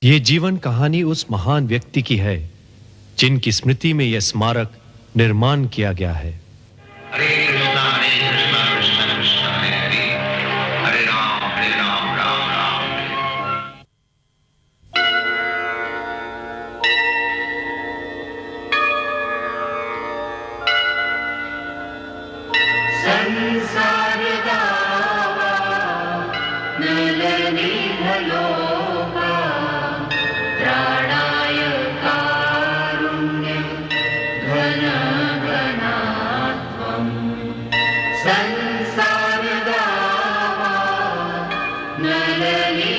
ये जीवन कहानी उस महान व्यक्ति की है जिनकी स्मृति में यह स्मारक निर्माण किया गया है। हरे कृष्णा कृष्णा कृष्णा हरे हरे, हरे राम राम राम हरे। संसार दावा नलनीहलोका त्राणाय कारुण्यं घन घनात्वं। संसार दावा नलनीहलोका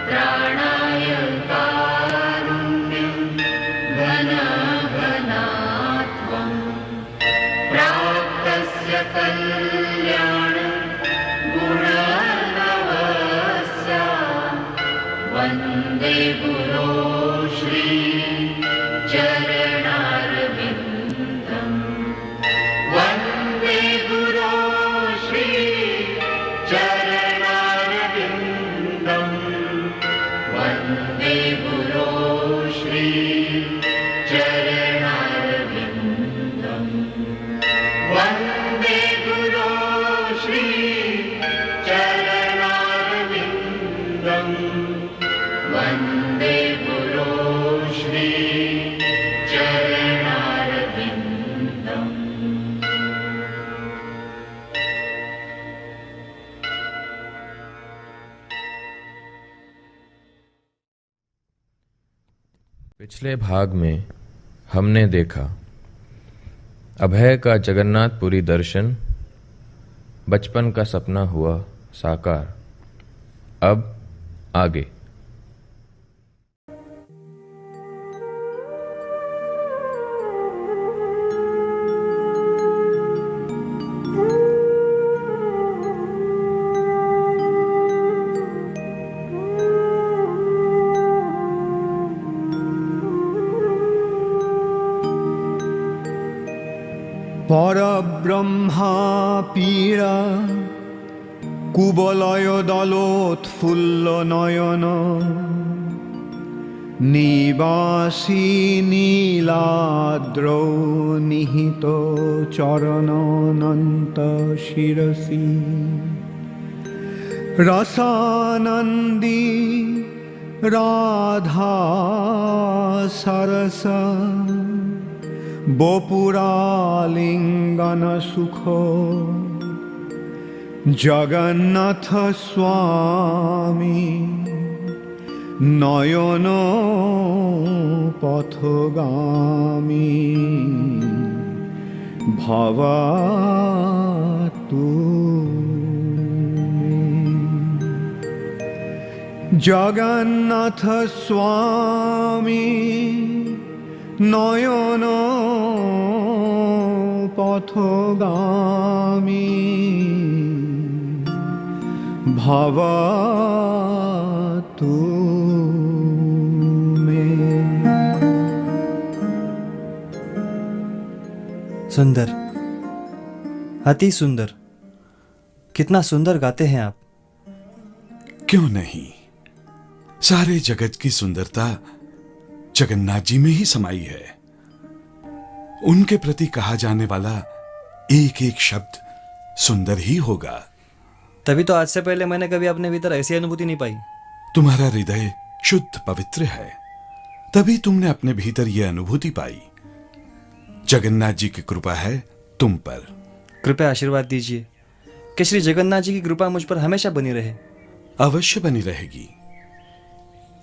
त्राणाय कारुण्यं घन घनात्वं। प्राप्तस्य कल्याण गुणार्णवस्य वन्दे गुरो श्री चरणारविन्दम्। वन्दे गुरो श्री चरणारविन्दम्। वन्दे गुरो श्री चरणारविन्दम्। वन्दे गुरो श्री चरणारविन्दम्। वन्दे गुरो श्री चरणारविन्दम्। पिछले भाग में हमने देखा अभय का जगन्नाथपुरी दर्शन, बचपन का सपना हुआ साकार। अब आगे। পরব্রহ্মা পীড়া কুবলয় দলোৎফুল্ল নয়ন নিবাসী নীলাদ্রৌ নিহিত চরণনন্ত শিরসি রসানন্দী রাধা সরস বপুরালিঙ্গন সুখ জগন্নাথ স্বামী নয়ন পথগামী ভবাতু জগন্নাথ স্বামী নয়ন পথগামী ভবাতু মে। सुंदर, अति सुंदर। कितना सुंदर गाते हैं आप। क्यों नहीं, सारे जगत की सुंदरता जगन्नाथ जी में ही समाई है। उनके प्रति कहा जाने वाला एक एक शब्द सुंदर ही होगा। तभी तो आज से पहले मैंने कभी अपने भीतर ऐसी अनुभूति नहीं पाई। तुम्हारा हृदय शुद्ध पवित्र है, तभी तुमने अपने भीतर यह अनुभूति पाई। जगन्नाथ जी की कृपा है तुम पर। कृपया आशीर्वाद दीजिए कि श्री जगन्नाथ जी की कृपा मुझ पर हमेशा बनी रहे। अवश्य बनी रहेगी,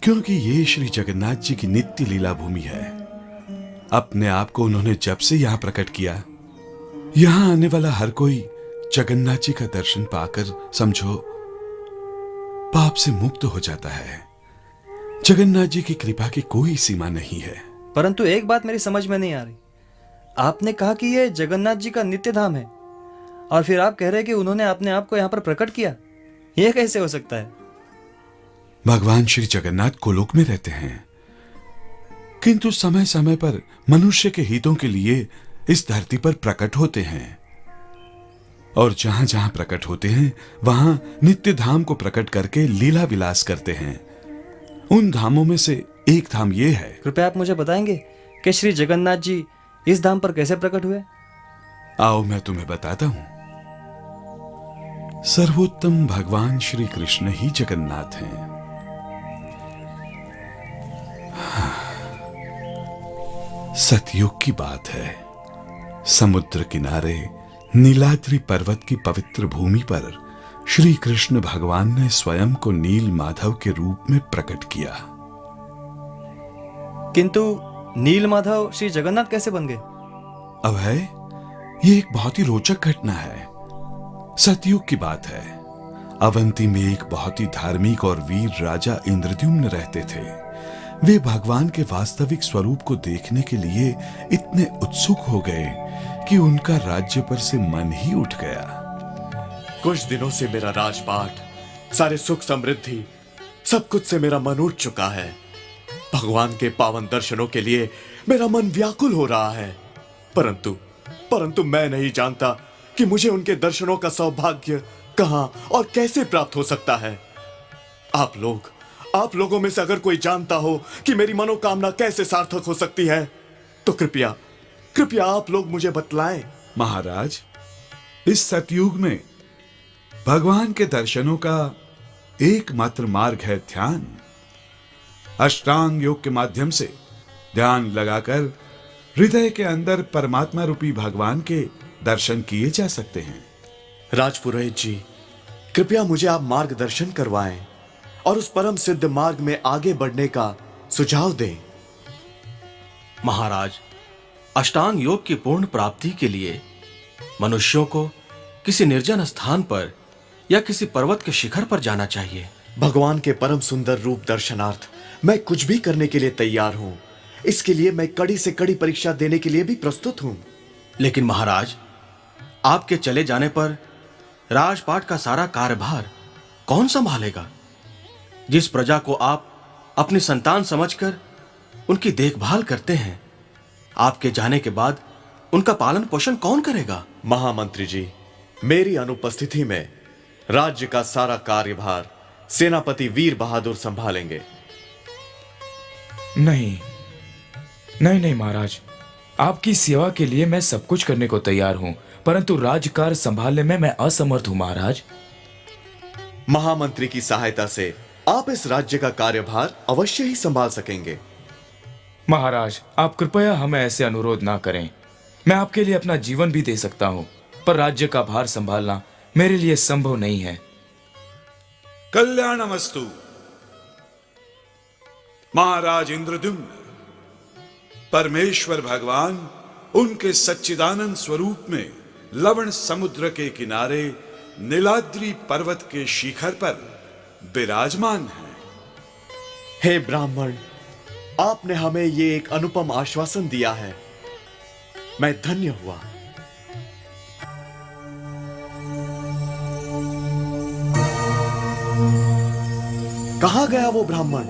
क्योंकि ये श्री जगन्नाथ जी की नित्य लीला भूमि है। अपने आप को उन्होंने जब से यहां प्रकट किया, यहां आने वाला हर कोई जगन्नाथ जी का दर्शन पाकर समझो पाप से मुक्त हो जाता है। जगन्नाथ जी की कृपा की कोई सीमा नहीं है। परंतु एक बात मेरी समझ में नहीं आ रही। आपने कहा कि यह जगन्नाथ जी का नित्य धाम है, और फिर आप कह रहे हैं कि उन्होंने अपने आप को यहाँ पर प्रकट किया। यह कैसे हो सकता है? भगवान श्री जगन्नाथ गोलोक में रहते हैं, किंतु समय समय पर मनुष्य के हितों के लिए इस धरती पर प्रकट होते हैं। और जहां जहां प्रकट होते हैं वहां नित्य धाम को प्रकट करके लीला विलास करते हैं। उन धामों में से एक धाम ये है। कृपया आप मुझे बताएंगे कि श्री जगन्नाथ जी इस धाम पर कैसे प्रकट हुए? आओ मैं तुम्हें बताता हूं। सर्वोत्तम भगवान श्री कृष्ण ही जगन्नाथ हैं। सतयुग की बात है। समुद्र किनारे नीलाद्रि पर्वत की पवित्र भूमि पर श्री कृष्ण भगवान ने स्वयं को नील माधव के रूप में प्रकट किया। किंतु नील माधव श्री जगन्नाथ कैसे बन गए? अभय, ये एक बहुत ही रोचक घटना है। सतयुग की बात है। अवंती में एक बहुत ही धार्मिक और वीर राजा इंद्रद्युम्न रहते थे। वे भगवान के वास्तविक स्वरूप को देखने के लिए इतने उत्सुक हो गए कि उनका राज्य पर से मन ही उठ गया। कुछ दिनों से मेरा राजपाट, सारे सुख समृद्धि, सब कुछ से मेरा मन उठ चुका है। भगवान के पावन दर्शनों के लिए मेरा मन व्याकुल हो रहा है। परंतु मैं नहीं जानता कि मुझे उनके दर्शनों का सौभाग्य कहां और कैसे प्राप्त हो सकता है। आप लोगों में से अगर कोई जानता हो कि मेरी मनोकामना कैसे सार्थक हो सकती है तो कृपया आप लोग मुझे बतलाएं। महाराज, इस सतयुग में भगवान के दर्शनों का एकमात्र मार्ग है ध्यान। अष्टांग योग के माध्यम से ध्यान लगाकर हृदय के अंदर परमात्मा रूपी भगवान के दर्शन किए जा सकते हैं। राजपुरोहित जी, कृपया मुझे आप मार्गदर्शन करवाएं और उस परम सिद्ध मार्ग में आगे बढ़ने का सुझाव दें। महाराज, अष्टांग योग की पूर्ण प्राप्ति के लिए मनुष्यों को किसी निर्जन स्थान पर या किसी पर्वत के शिखर पर जाना चाहिए। भगवान के परम सुंदर रूप दर्शनार्थ मैं कुछ भी करने के लिए तैयार हूं। इसके लिए मैं कड़ी से कड़ी परीक्षा देने के लिए भी प्रस्तुत हूं। लेकिन महाराज, आपके चले जाने पर राजपाट का सारा कार्यभार कौन संभालेगा? जिस प्रजा को आप अपनी संतान समझकर उनकी देखभाल करते हैं, आपके जाने के बाद उनका पालन पोषण कौन करेगा? महामंत्री जी, मेरी अनुपस्थिति में राज्य का सारा कार्यभार सेनापति वीर बहादुर संभालेंगे। नहीं महाराज, आपकी सेवा के लिए मैं सब कुछ करने को तैयार हूं, परंतु राजकार्य संभालने में मैं असमर्थ हूं महाराज। महामंत्री की सहायता से आप इस राज्य का कार्यभार अवश्य ही संभाल सकेंगे। महाराज, आप कृपया हमें ऐसे अनुरोध ना करें। मैं आपके लिए अपना जीवन भी दे सकता हूं, पर राज्य का भार संभालना मेरे लिए संभव नहीं है। कल्याणमस्तु। महाराज इंद्रद्युम्न, परमेश्वर भगवान उनके सच्चिदानंद स्वरूप में लवण समुद्र के किनारे नीलाद्रि पर्वत के शिखर पर विराजमान है। हे ब्राह्मण, आपने हमें ये एक अनुपम आश्वासन दिया है। मैं धन्य हुआ। कहां गया वो ब्राह्मण?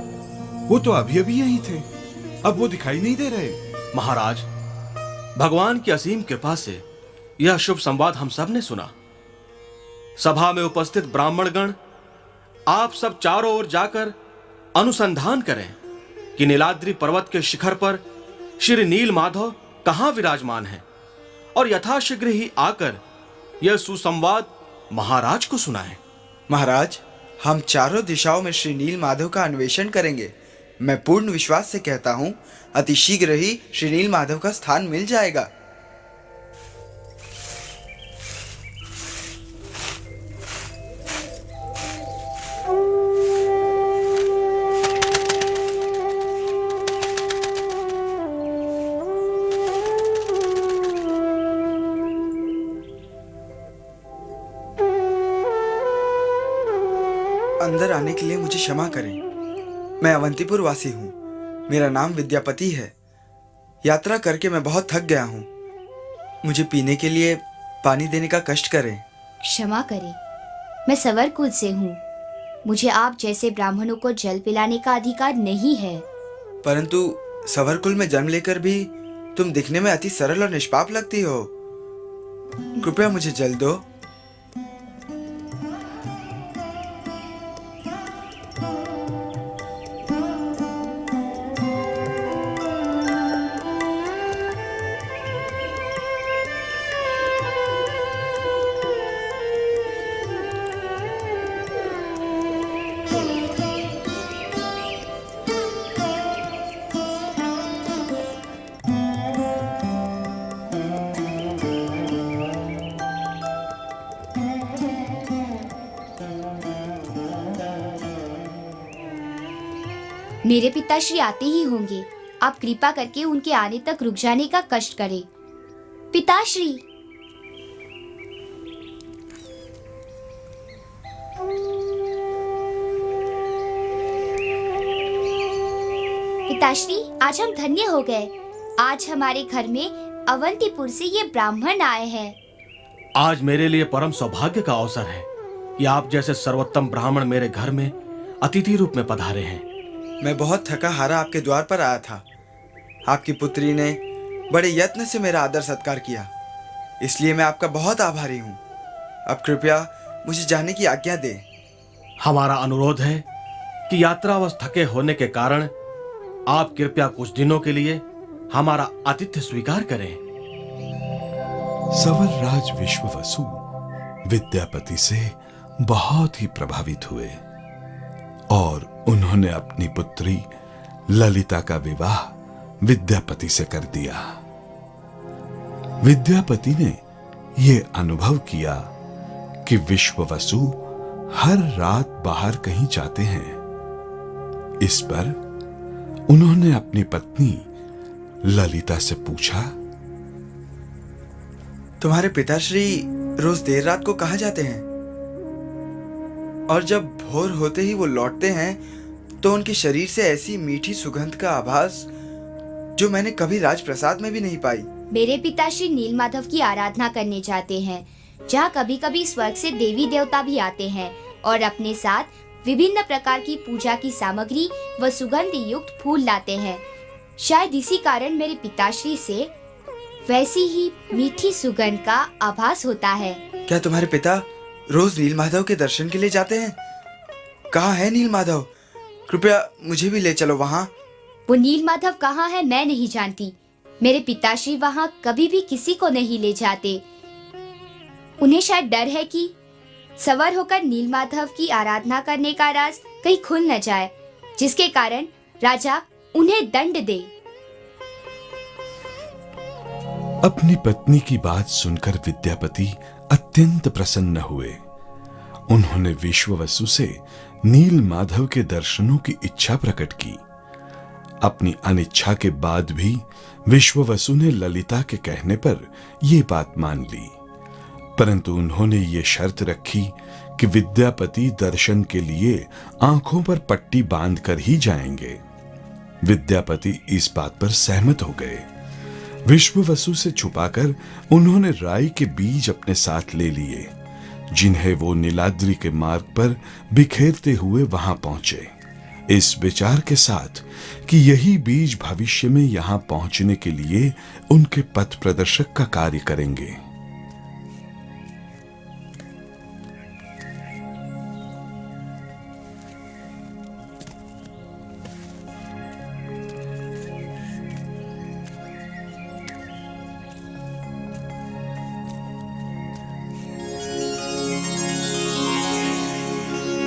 वो तो अभी अभी यहीं थे, अब वो दिखाई नहीं दे रहे। महाराज, भगवान की असीम कृपा से यह शुभ संवाद हम सब ने सुना। सभा में उपस्थित ब्राह्मणगण, आप सब चारों ओर जाकर अनुसंधान करें कि नीलाद्रि पर्वत के शिखर पर श्री नील माधव कहां विराजमान है और यथाशीघ्र ही आकर यह सुसंवाद महाराज को सुनाएं। महाराज, हम चारों दिशाओं में श्री नील माधव का अन्वेषण करेंगे। मैं पूर्ण विश्वास से कहता हूं, अति शीघ्र ही श्री नील माधव का स्थान मिल जाएगा। अंदर आने के लिए मुझे क्षमा करें। मैं अवंतीपुर वासी हूँ। मेरा नाम विद्यापति है। यात्रा करके मैं बहुत थक गया हूँ। मुझे पीने के लिए पानी देने का कष्ट करें। क्षमा करें, मैं सवरकुल से हूँ। मुझे आप जैसे ब्राह्मणों को जल पिलाने का अधिकार नहीं है। परंतु सवरकुल में जन्म लेकर भी तुम दिखने में अति सरल और निष्पाप लगती हो। कृपया मुझे जल दो। मेरे पिताश्री आते ही होंगे। आप कृपा करके उनके आने तक रुक जाने का कष्ट करें। पिताश्री, पिताश्री, आज हम धन्य हो गए। आज हमारे घर में अवंतीपुर से ये ब्राह्मण आए हैं। आज मेरे लिए परम सौभाग्य का अवसर है कि आप जैसे सर्वोत्तम ब्राह्मण मेरे घर में अतिथि रूप में पधारे हैं। मैं बहुत थका हारा आपके द्वार पर आया था। आपकी पुत्री ने बड़े यत्न से मेरा आदर सत्कार किया, इसलिए मैं आपका बहुत आभारी हूँ। अब कृपया मुझे जाने की आज्ञा दें। हमारा अनुरोध है कि यात्रावश थके होने के कारण आप कृपया कुछ दिनों के लिए हमारा आतिथ्य स्वीकार करें। सवर राज विश्ववसु विद्यापति से बहुत ही प्रभावित हुए और उन्होंने अपनी पुत्री ललिता का विवाह विद्यापति से कर दिया। विद्यापति ने यह अनुभव किया कि विश्ववसु हर रात बाहर कहीं जाते हैं। इस पर उन्होंने अपनी पत्नी ललिता से पूछा, तुम्हारे पिताश्री रोज देर रात को कहाँ जाते हैं? और जब भोर होते ही वो लौटते हैं तो उनके शरीर से ऐसी मीठी सुगंध का आभास जो मैंने कभी राजप्रसाद में भी नहीं पाई। मेरे पिताश्री नीलमाधव की आराधना करने जाते हैं, जहाँ कभी कभी स्वर्ग से देवी देवता भी आते हैं और अपने साथ विभिन्न प्रकार की पूजा की सामग्री व सुगंध युक्त फूल लाते हैं। शायद इसी कारण मेरे पिताश्री से वैसी ही मीठी सुगंध का आभास होता है। क्या तुम्हारे पिता रोज नीलमाधव के दर्शन के लिए जाते हैं? कहाँ है नीलमाधव? कृपया मुझे भी ले चलो वहाँ। वो नीलमाधव कहाँ है मैं नहीं जानती। मेरे पिताश्री वहाँ कभी भी किसी को नहीं ले जाते। उन्हें शायद डर है कि सवार होकर नीलमाधव की आराधना करने का राज कहीं खुल न जाए, जिसके कारण राजा उन्हें दंड दे। अपनी पत्नी की बात सुनकर विद्यापति अत्यंत प्रसन्न हुए। उन्होंने विश्ववसु से नीलमाधव के दर्शनों की इच्छा प्रकट की। अपनी अनिच्छा के बाद भी विश्ववसु ने ललिता के कहने पर यह बात मान ली, परंतु उन्होंने ये शर्त रखी कि विद्यापति दर्शन के लिए आंखों पर पट्टी बांधकर ही जाएंगे। विद्यापति इस बात पर सहमत हो गए। विश्ववसु से छुपाकर उन्होंने राई के बीज अपने साथ ले लिए, जिन्हें वो नीलाद्रि के मार्ग पर बिखेरते हुए वहां पहुंचे, इस विचार के साथ कि यही बीज भविष्य में यहां पहुंचने के लिए उनके पथ प्रदर्शक का कार्य करेंगे।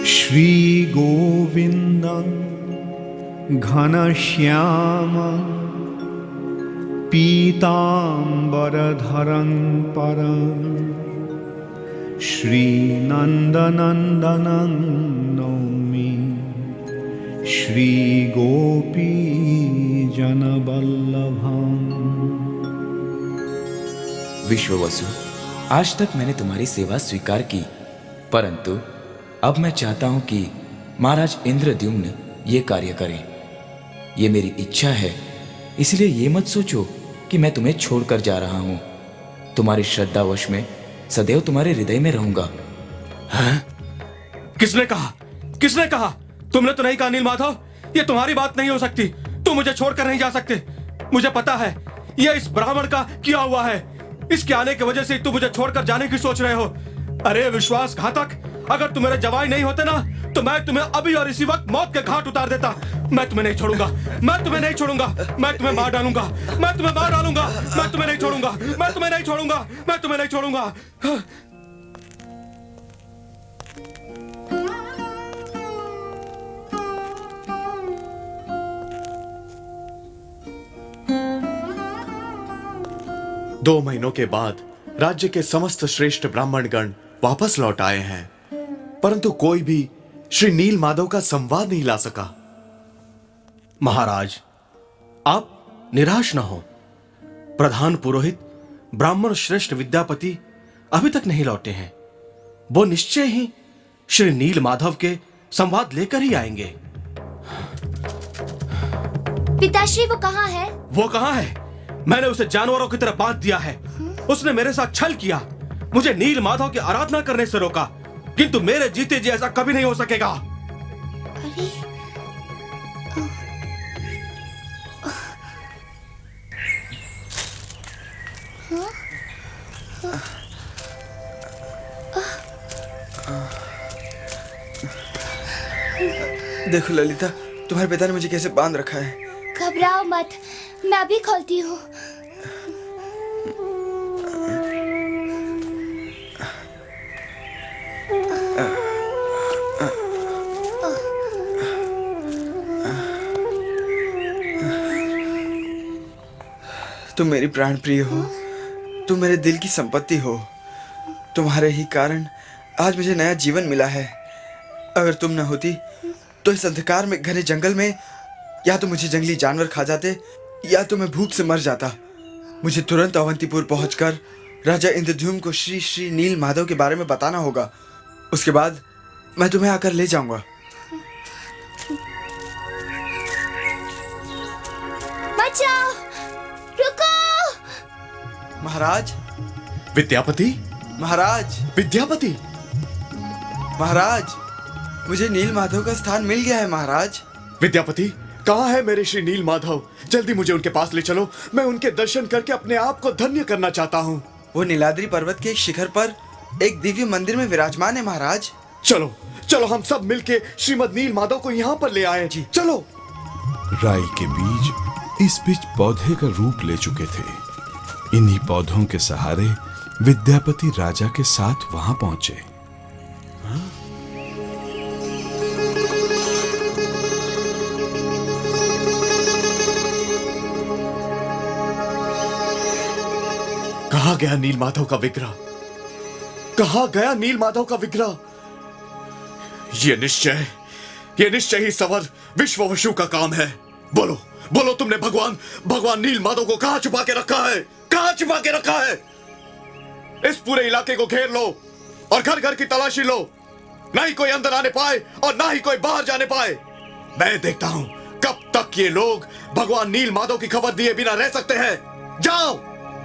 श्री गोविंदं घनश्याम पीतांबरधरं परं श्रीनंदनंदनं नौमि श्रीगोपीजनवल्लभम्। विश्ववसु, आज तक मैंने तुम्हारी सेवा स्वीकार की, परंतु अब मैं चाहता हूं कि महाराज इंद्रद्युम्न ये कार्य करें। ये मेरी इच्छा है, इसलिए ये मत सोचो कि मैं तुम्हें छोड़कर जा रहा हूं। तुम्हारी श्रद्धावश में सदैव तुम्हारे हृदय में रहूंगा। हैं? किसने कहा? किसने कहा? तुमने तो नहीं कहा नीलमाधव, ये तुम्हारी बात नहीं हो सकती। तुम मुझे छोड़कर नहीं जा सकते। मुझे पता है ये इस ब्राह्मण का किया हुआ है। इसके आने की वजह से तुम मुझे छोड़कर जाने की सोच रहे हो। अरे विश्वासघातक, अगर तुम मेरे जवाई नहीं होते ना तो मैं तुम्हें अभी और इसी वक्त मौत के घाट उतार देता। मैं तुम्हें नहीं छोड़ूंगा, मैं तुम्हें नहीं छोड़ूंगा, मैं तुम्हें मार डालूंगा, मैं तुम्हें मार डालूंगा, मैं तुम्हें नहीं छोड़ूंगा, मैं तुम्हें नहीं छोड़ूंगा, मैं तुम्हें नहीं छोड़ूंगा। दो महीनों के बाद राज्य के समस्त श्रेष्ठ ब्राह्मणगण वापस लौट आए हैं, परंतु कोई भी श्री नीलमाधव का संवाद नहीं ला सका। महाराज, आप निराश न हो। प्रधान पुरोहित ब्राह्मण श्रेष्ठ विद्यापति अभी तक नहीं लौटे हैं। वो निश्चय ही श्री नील माधव के संवाद लेकर ही आएंगे। पिताश्री, वो कहाँ है? वो कहाँ है? मैंने उसे जानवरों की तरह बांध दिया है। उसने मेरे साथ छल किया, मुझे नील माधव की आराधना करने से रोका, किंतु मेरे जीते जी ऐसा कभी नहीं हो सकेगा। अरे देखो ललिता, तुम्हारे पिता ने मुझे कैसे बांध रखा है। घबराओ मत, मैं अभी खोलती हूँ। तुम मेरी प्राण प्रिय हो, तुम मेरे दिल की संपत्ति हो। तुम्हारे ही कारण आज मुझे नया जीवन मिला है। अगर तुम न होती तो इस अंधकार में घने जंगल में या तो मुझे जंगली जानवर खा जाते या तो मैं भूख से मर जाता। मुझे तुरंत अवंतीपुर पहुंचकर राजा इंद्रद्युम्न को श्री श्री नील माधव के बारे में बताना होगा। उसके बाद मैं तुम्हें आकर ले जाऊंगा। बचाओ, रुको। महाराज, विद्यापति, महाराज, विद्यापति, महाराज, मुझे नील माधव का स्थान मिल गया है। महाराज, विद्यापति, कहाँ है मेरे श्री नील माधव? जल्दी मुझे उनके पास ले चलो। मैं उनके दर्शन करके अपने आप को धन्य करना चाहता हूँ। वो नीलाद्री पर्वत के एक शिखर पर एक दिव्य मंदिर में विराजमान है। महाराज, चलो चलो, हम सब मिलके श्रीमद नील माधव को यहाँ पर ले आए। जी चलो। राई के बीज इस बीच पौधे का रूप ले चुके थे। इन्हीं पौधों के सहारे विद्यापति राजा के साथ वहां पहुंचे। कहाँ गया नील माधव का विग्रह? कहाँ गया नील माधव का विग्रह? ये निश्चय ही सवर विश्ववसु का काम है। बोलो बोलो, तुमने भगवान नील माधव को कहाँ छुपा के रखा है? कहाँ छुपा के रखा है? इस पूरे इलाके को घेर लो और घर घर की तलाशी लो। ना ही कोई अंदर आने पाए और ना ही कोई बाहर जाने पाए। मैं देखता हूं कब तक ये लोग भगवान नील माधव की खबर दिए बिना रह सकते हैं। जाओ।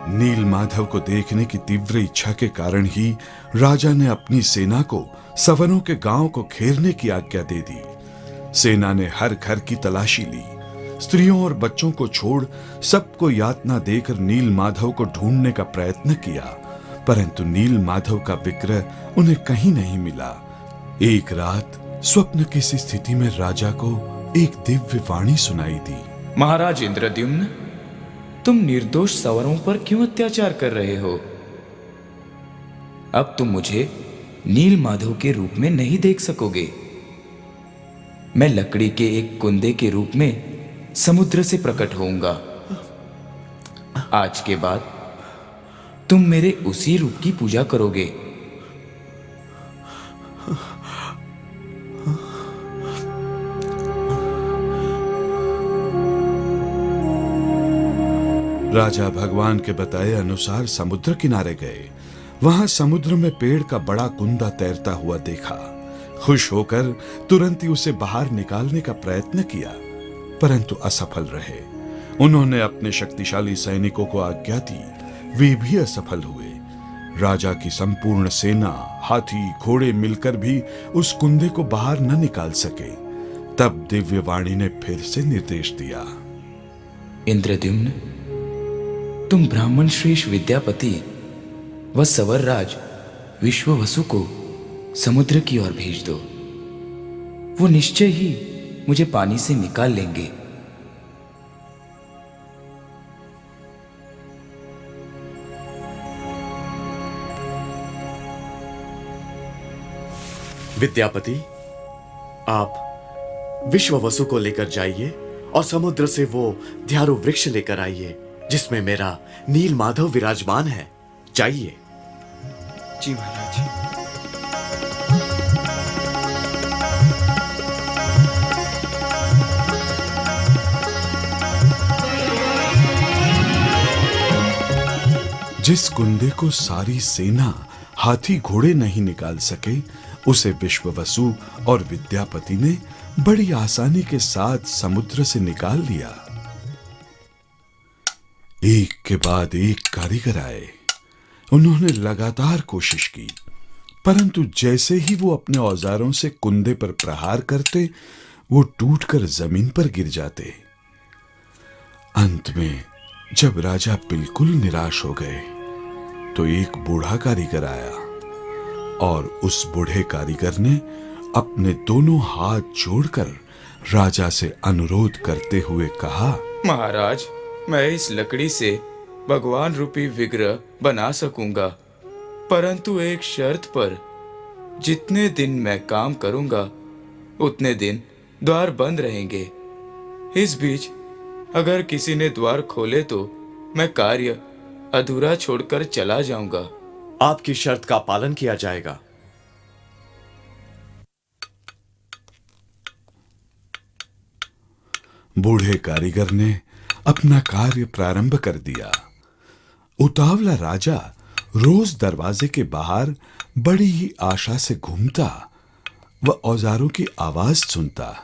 नील माधव को देखने की तीव्र इच्छा के कारण ही राजा ने अपनी सेना को सवरों के गांव को घेरने की आज्ञा दे दी। सेना ने हर घर की तलाशी ली। स्त्रियों और बच्चों को छोड़ सबको यातना देकर नील माधव को ढूंढने का प्रयत्न किया, परंतु नील माधव का विग्रह उन्हें कहीं नहीं मिला। एक रात स्वप्न की सी स्थिति में राजा को एक दिव्य वाणी सुनाई दी। महाराज इंद्रद्युम्न, तुम निर्दोष सवरों पर क्यों अत्याचार कर रहे हो? अब तुम मुझे नील माधव के रूप में नहीं देख सकोगे। मैं लकड़ी के एक कुंदे के रूप में समुद्र से प्रकट होऊंगा। आज के बाद तुम मेरे उसी रूप की पूजा करोगे। राजा भगवान के बताए अनुसार समुद्र किनारे गए। वहां समुद्र में पेड़ का बड़ा कुंदा तैरता हुआ देखा। खुश होकर तुरंत ही उसे बाहर निकालने का प्रयत्न किया, परंतु असफल रहे। उन्होंने अपने शक्तिशाली सैनिकों को आज्ञा दी, वे भी असफल हुए। राजा की संपूर्ण सेना, हाथी घोड़े मिलकर भी उस कुंदे को बाहर न निकाल सके। तब दिव्यवाणी ने फिर से निर्देश दिया। इंद्रद्युम्न, तुम ब्राह्मण श्रेष्ठ विद्यापति व सवर राज विश्ववसु को समुद्र की ओर भेज दो। वो निश्चय ही मुझे पानी से निकाल लेंगे। विद्यापति, आप विश्ववसु को लेकर जाइए और समुद्र से वो ध्यारु वृक्ष लेकर आइए जिसमें मेरा नील माधव विराजमान है। जाइए। जी महाराज। जिस कुंदे को सारी सेना हाथी घोड़े नहीं निकाल सके, उसे विश्ववसु और विद्यापति ने बड़ी आसानी के साथ समुद्र से निकाल लिया। एक के बाद एक कारीगर आए। उन्होंने लगातार कोशिश की, परंतु जैसे ही वो अपने औजारों से कुंदे पर प्रहार करते, वो टूटकर जमीन पर गिर जाते। अंत में जब राजा बिल्कुल निराश हो गए, तो एक बूढ़ा कारीगर आया और उस बूढ़े कारीगर ने अपने दोनों हाथ जोड़कर राजा से अनुरोध करते हुए कहा, महाराज, मैं इस लकड़ी से भगवान रूपी विग्रह बना सकूंगा, परंतु एक शर्त पर। जितने दिन मैं काम करूंगा उतने दिन द्वार बंद रहेंगे। इस बीच अगर किसी ने द्वार खोले तो मैं कार्य अधूरा छोड़कर चला जाऊंगा। आपकी शर्त का पालन किया जाएगा। बूढ़े कारीगर ने अपना कार्य प्रारंभ कर दिया। उतावला राजा रोज दरवाजे के बाहर बड़ी ही आशा से घूमता व औजारों की आवाज सुनता।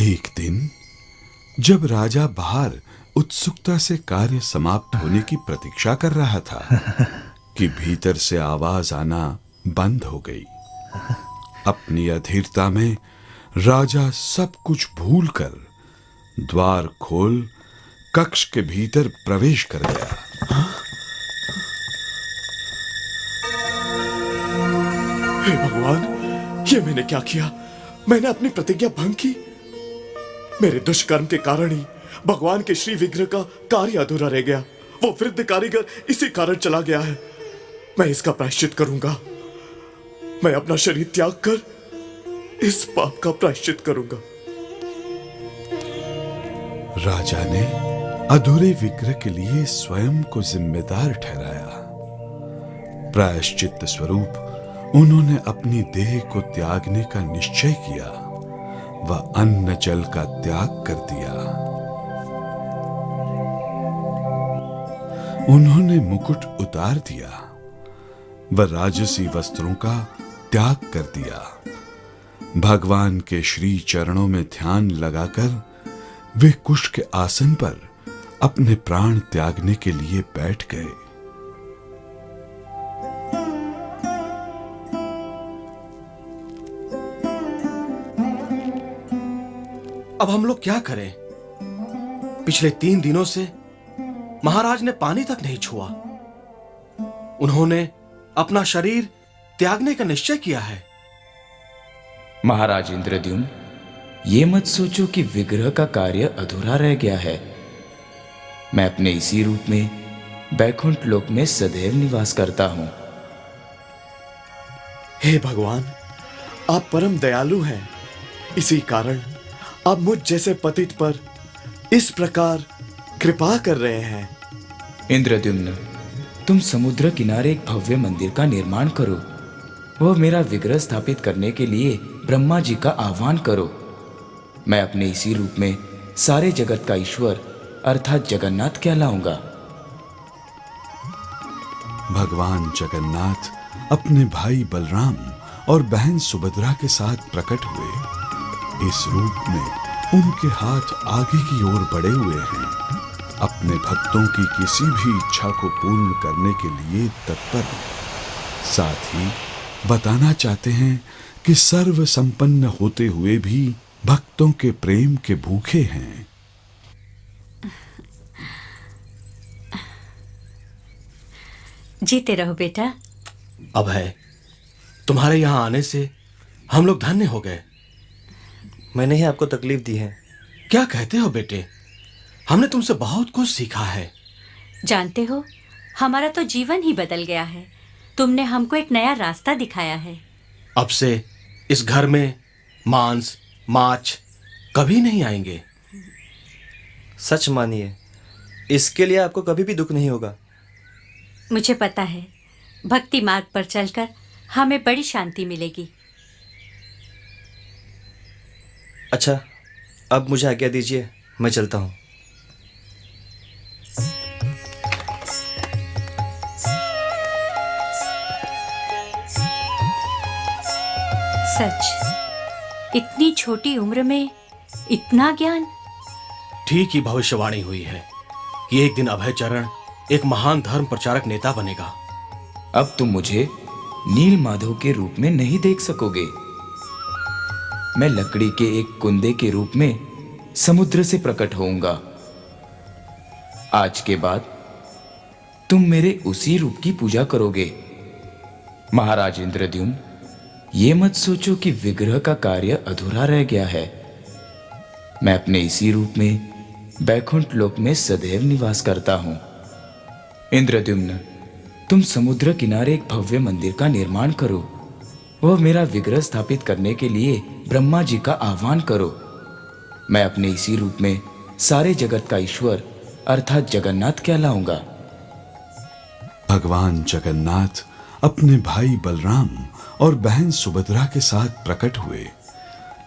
एक दिन जब राजा बाहर उत्सुकता से कार्य समाप्त होने की प्रतीक्षा कर रहा था कि भीतर से आवाज आना बंद हो गई। अपनी अधीरता में राजा सब कुछ भूलकर द्वार खोल कक्ष के भीतर प्रवेश कर गया। हे भगवान, ये मैंने क्या किया? मैंने अपनी प्रतिज्ञा भंग की। मेरे दुष्कर्म के कारण ही भगवान के श्री विग्रह का कार्य अधूरा रह गया। वो वृद्ध कारीगर इसी कारण चला गया है। मैं इसका प्रायश्चित करूंगा। मैं अपना शरीर त्याग कर इस पाप का प्रायश्चित करूंगा। राजा ने अधूरे विग्रह के लिए स्वयं को जिम्मेदार ठहराया। प्रायश्चित स्वरूप उन्होंने अपनी देह को त्यागने का निश्चय किया व अन्न जल का त्याग कर दिया। उन्होंने मुकुट उतार दिया व राजसी वस्त्रों का त्याग कर दिया। भगवान के श्री चरणों में ध्यान लगाकर वे कुश के आसन पर अपने प्राण त्यागने के लिए बैठ गए। अब हम लोग क्या करें? पिछले 3 दिनों से महाराज ने पानी तक नहीं छुआ। उन्होंने अपना शरीर त्यागने का निश्चय किया है। महाराज इंद्रद्युम्न, ये मत सोचो कि विग्रह का कार्य अधूरा रह गया है। मैं अपने इसी रूप में बैकुंठ लोक में सदैव निवास करता हूं। हे भगवान, आप परम दयालु हैं। इसी कारण आप मुझ जैसे पतित पर इस प्रकार कृपा कर रहे हैं। इंद्रद्युम्न, तुम समुद्र किनारे एक भव्य मंदिर का निर्माण करो। वह मेरा विग्रह स्थापित करने के लिए ब्रह्मा जी का आह्वान करो। मैं अपने इसी रूप में सारे जगत का ईश्वर अर्थात जगन्नाथ कहलाऊंगा। भगवान जगन्नाथ अपने भाई बलराम और बहन सुभद्रा के साथ प्रकट हुए। इस रूप में उनके हाथ आगे की ओर बढ़े हुए हैं, अपने भक्तों की किसी भी इच्छा को पूर्ण करने के लिए तत्पर। साथ ही बताना चाहते हैं कि सर्व संपन्न होते हुए भी भक्तों के प्रेम के भूखे हैं। जीते रहो बेटा। अभय, तुम्हारे यहां आने से हम लोग धन्य हो गए। मैंने ही आपको तकलीफ दी है, क्या कहते हो बेटे? हमने तुमसे बहुत कुछ सीखा है। जानते हो, हमारा तो जीवन ही बदल गया है। तुमने हमको एक नया रास्ता दिखाया है। अब से इस घर में मांस माछ कभी नहीं आएंगे। सच मानिए, इसके लिए आपको कभी भी दुख नहीं होगा। मुझे पता है, भक्ति मार्ग पर चलकर हमें बड़ी शांति मिलेगी। अच्छा, अब मुझे आज्ञा दीजिए, मैं चलता हूँ। सच, इतनी छोटी उम्र में इतना ज्ञान। ठीक ही भविष्यवाणी हुई है कि एक दिन अभय चरण एक महान धर्म प्रचारक नेता बनेगा। अब तुम मुझे नील माधव के रूप में नहीं देख सकोगे। मैं लकड़ी के एक कुंदे के रूप में समुद्र से प्रकट होऊंगा। आज के बाद तुम मेरे उसी रूप की पूजा करोगे। महाराज इंद्रद्युम्न, ये मत सोचो कि विग्रह का कार्य अधूरा रह गया है। मैं अपने इसी रूप में बैकुंठ लोक में सदैव निवास करता हूं। इंद्रद्युम्न, तुम समुद्र किनारे एक भव्य मंदिर का निर्माण करो। वह मेरा विग्रह स्थापित करने के लिए ब्रह्मा जी का आह्वान करो। मैं अपने इसी रूप में सारे जगत का ईश्वर अर्थात जगन्नाथ कहलाऊंगा। भगवान जगन्नाथ अपने भाई बलराम और बहन सुभद्रा के साथ प्रकट हुए।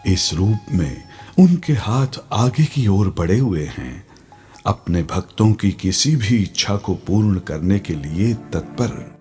इस रूप में उनके हाथ आगे की ओर बढ़े हुए हैं, अपने भक्तों की किसी भी इच्छा को पूर्ण करने के लिए तत्पर।